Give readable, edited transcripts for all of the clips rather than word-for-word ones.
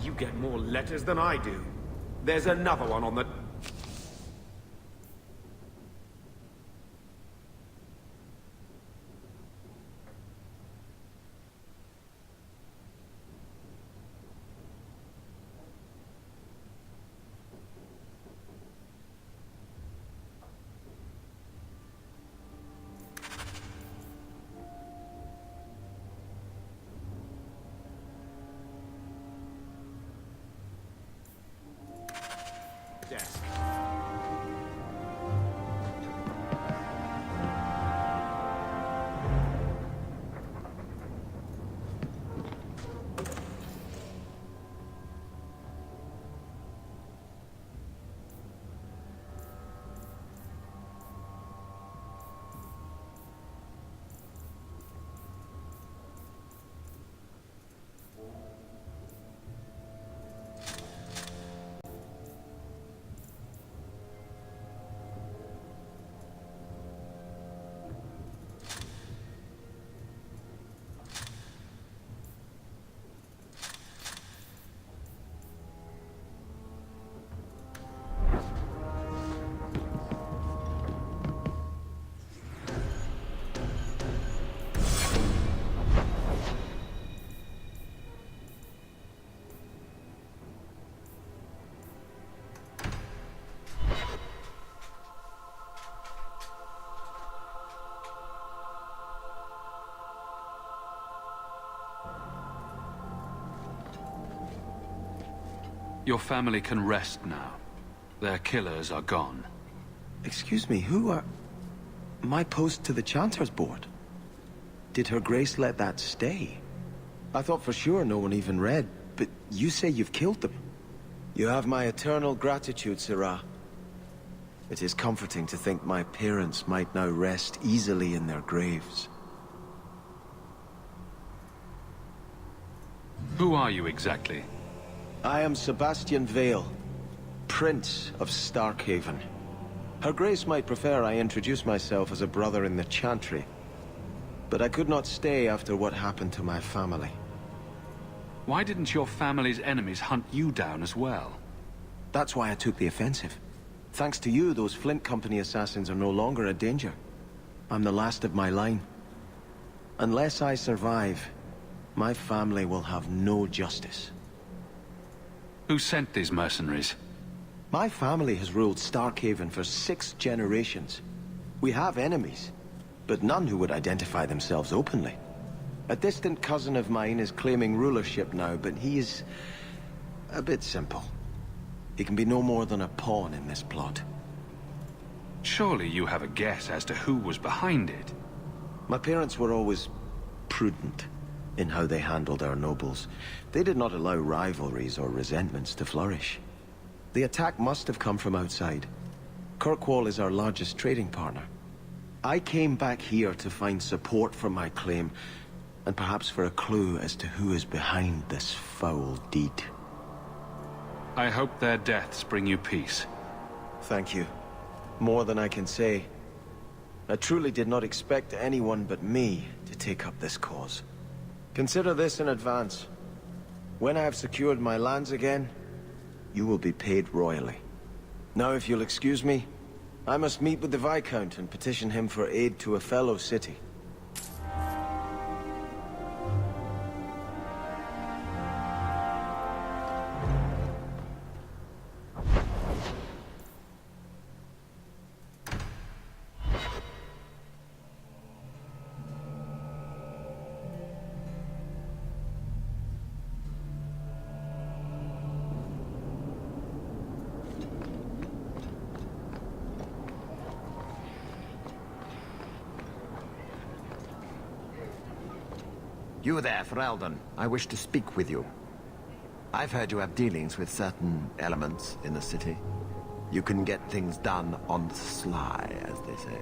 You get more letters than I do. There's another one on the... desk. Your family can rest now. Their killers are gone. Excuse me, who are... My post to the Chanter's board? Did Her Grace let that stay? I thought for sure no one even read, but you say you've killed them. You have my eternal gratitude, Sirrah. It is comforting to think my parents might now rest easily in their graves. Who are you exactly? I am Sebastian Vale, Prince of Starkhaven. Her Grace might prefer I introduce myself as a brother in the Chantry, but I could not stay after what happened to my family. Why didn't your family's enemies hunt you down as well? That's why I took the offensive. Thanks to you, those Flint Company assassins are no longer a danger. I'm the last of my line. Unless I survive, my family will have no justice. Who sent these mercenaries? My family has ruled Starkhaven for 6 generations. We have enemies, but none who would identify themselves openly. A distant cousin of mine is claiming rulership now, but he is a bit simple. He can be no more than a pawn in this plot. Surely you have a guess as to who was behind it. My parents were always prudent in how they handled our nobles. They did not allow rivalries or resentments to flourish. The attack must have come from outside. Kirkwall is our largest trading partner. I came back here to find support for my claim, and perhaps for a clue as to who is behind this foul deed. I hope their deaths bring you peace. Thank you. More than I can say. I truly did not expect anyone but me to take up this cause. Consider this in advance. When I have secured my lands again, you will be paid royally. Now, if you'll excuse me, I must meet with the Viscount and petition him for aid to a fellow city. You there, Ferelden. I wish to speak with you. I've heard you have dealings with certain elements in the city. You can get things done on the sly, as they say.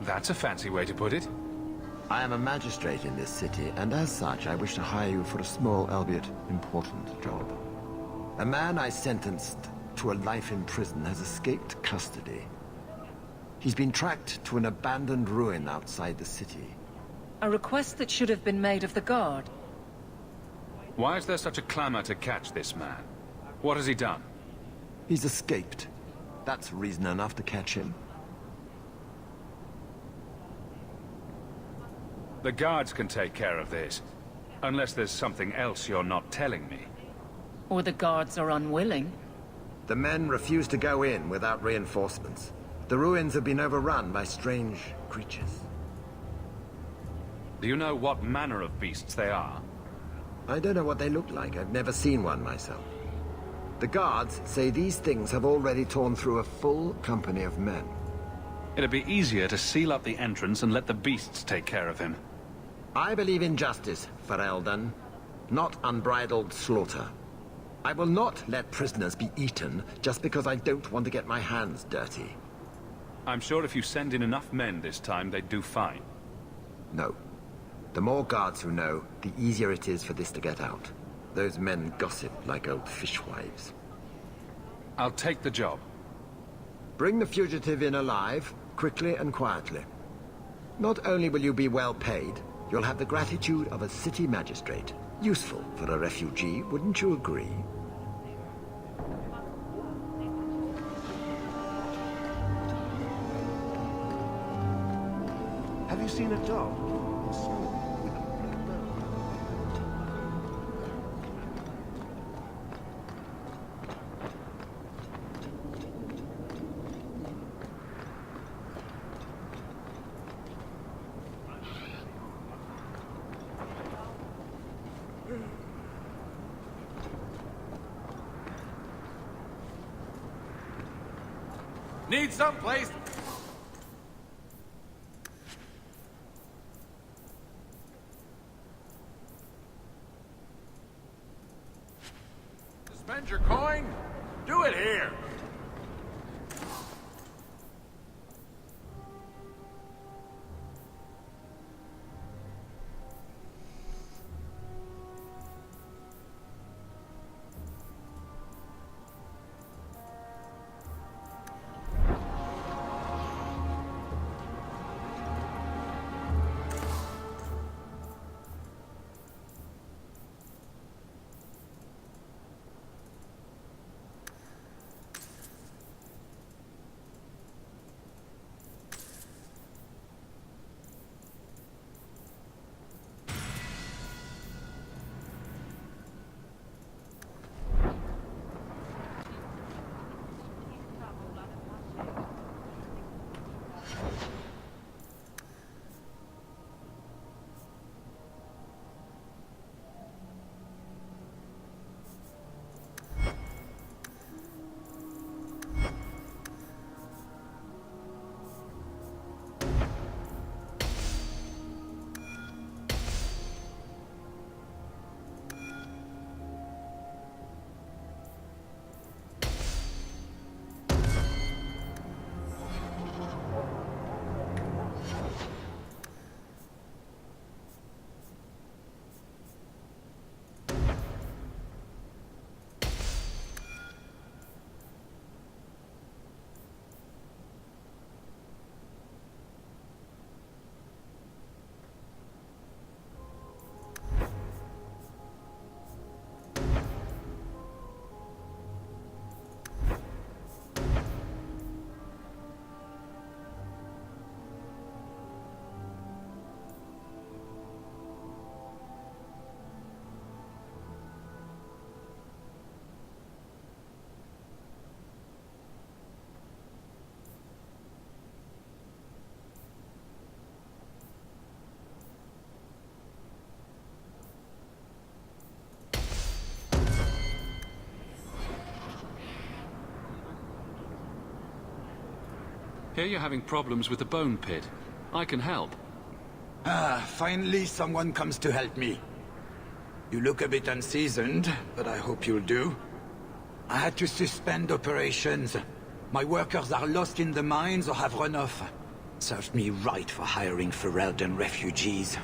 That's a fancy way to put it. I am a magistrate in this city, and as such, I wish to hire you for a small, albeit important, job. A man I sentenced to a life in prison has escaped custody. He's been tracked to an abandoned ruin outside the city. A request that should have been made of the guard. Why is there such a clamor to catch this man? What has he done? He's escaped. That's reason enough to catch him. The guards can take care of this. Unless there's something else you're not telling me. Or the guards are unwilling. The men refuse to go in without reinforcements. The ruins have been overrun by strange creatures. Do you know what manner of beasts they are? I don't know what they look like. I've never seen one myself. The guards say these things have already torn through a full company of men. It'd be easier to seal up the entrance and let the beasts take care of him. I believe in justice, Ferelden, not unbridled slaughter. I will not let prisoners be eaten just because I don't want to get my hands dirty. I'm sure if you send in enough men this time, they'd do fine. No. The more guards who know, the easier it is for this to get out. Those men gossip like old fishwives. I'll take the job. Bring the fugitive in alive, quickly and quietly. Not only will you be well paid, you'll have the gratitude of a city magistrate. Useful for a refugee, wouldn't you agree? Have you seen a dog? Small, with a blue bow. Need someplace. Spend your coin? Do it here. Here you're having problems with the bone pit. I can help. Ah, finally someone comes to help me. You look a bit unseasoned, but I hope you'll do. I had to suspend operations. My workers are lost in the mines or have run off. Serves me right for hiring Ferelden refugees.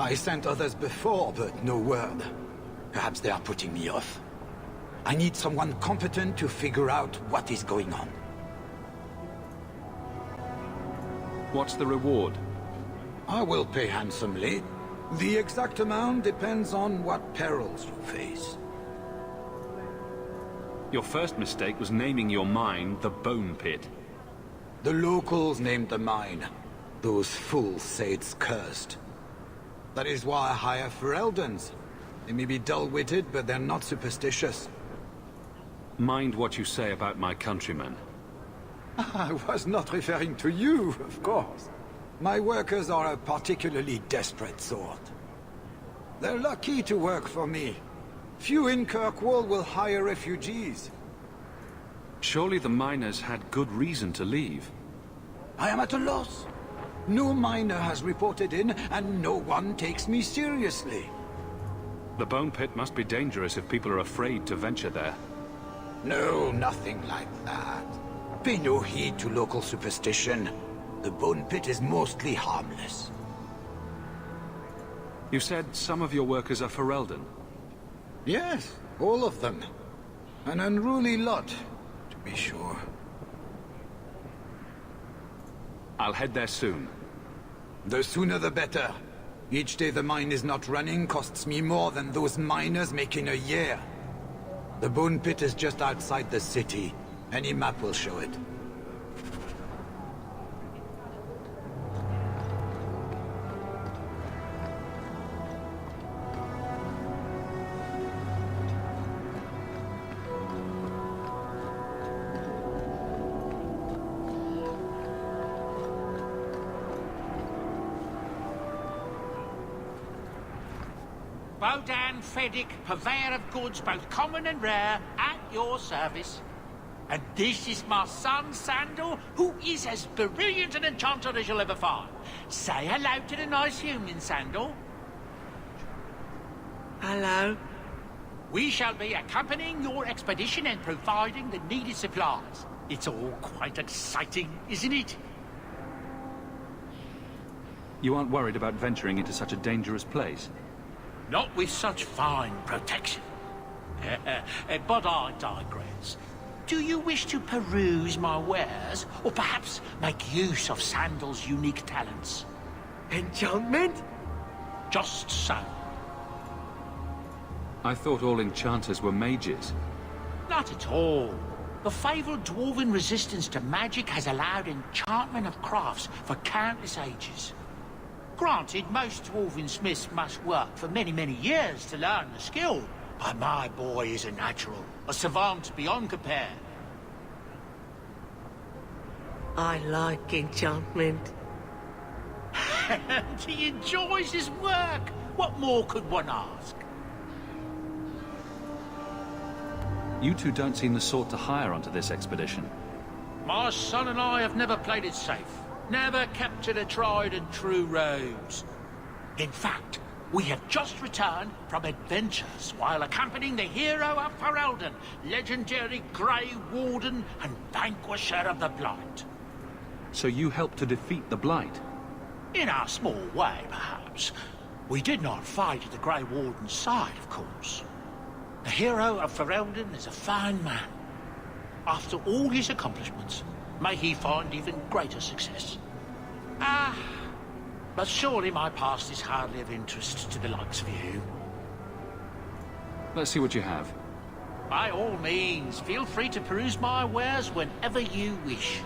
I sent others before, but no word. Perhaps they are putting me off. I need someone competent to figure out what is going on. What's the reward? I will pay handsomely. The exact amount depends on what perils you face. Your first mistake was naming your mine the Bone Pit. The locals named the mine. Those fools say it's cursed. That is why I hire Fereldans. They may be dull-witted, but they're not superstitious. Mind what you say about my countrymen. I was not referring to you, of course. My workers are a particularly desperate sort. They're lucky to work for me. Few in Kirkwall will hire refugees. Surely the miners had good reason to leave. I am at a loss. No miner has reported in, and no one takes me seriously. The Bone Pit must be dangerous if people are afraid to venture there. No, nothing like that. Pay no heed to local superstition. The Bone Pit is mostly harmless. You said some of your workers are Ferelden. Yes, all of them. An unruly lot, to be sure. I'll head there soon. The sooner the better. Each day the mine is not running costs me more than those miners make in a year. The Bone Pit is just outside the city. Any map will show it. Bodan Feddick, purveyor of goods both common and rare, at your service. And this is my son, Sandal, who is as brilliant an enchanter as you'll ever find. Say hello to the nice human, Sandal. Hello. We shall be accompanying your expedition and providing the needed supplies. It's all quite exciting, isn't it? You aren't worried about venturing into such a dangerous place? Not with such fine protection. But I digress. Do you wish to peruse my wares, or perhaps make use of Sandal's unique talents? Enchantment? Just so. I thought all enchanters were mages. Not at all. The fabled dwarven resistance to magic has allowed enchantment of crafts for countless ages. Granted, most dwarven smiths must work for many, many years to learn the skill, but my boy is a natural, a savant beyond compare. I like enchantment. He enjoys his work. What more could one ask? You two don't seem the sort to hire onto this expedition. My son and I have never played it safe. Never captured a tried and true rose. In fact, we have just returned from adventures while accompanying the hero of Ferelden, legendary Grey Warden and vanquisher of the Blight. So you helped to defeat the Blight? In our small way, perhaps. We did not fight at the Grey Warden's side, of course. The hero of Ferelden is a fine man. After all his accomplishments, may he find even greater success. But surely my past is hardly of interest to the likes of you. Let's see what you have. By all means, feel free to peruse my wares whenever you wish.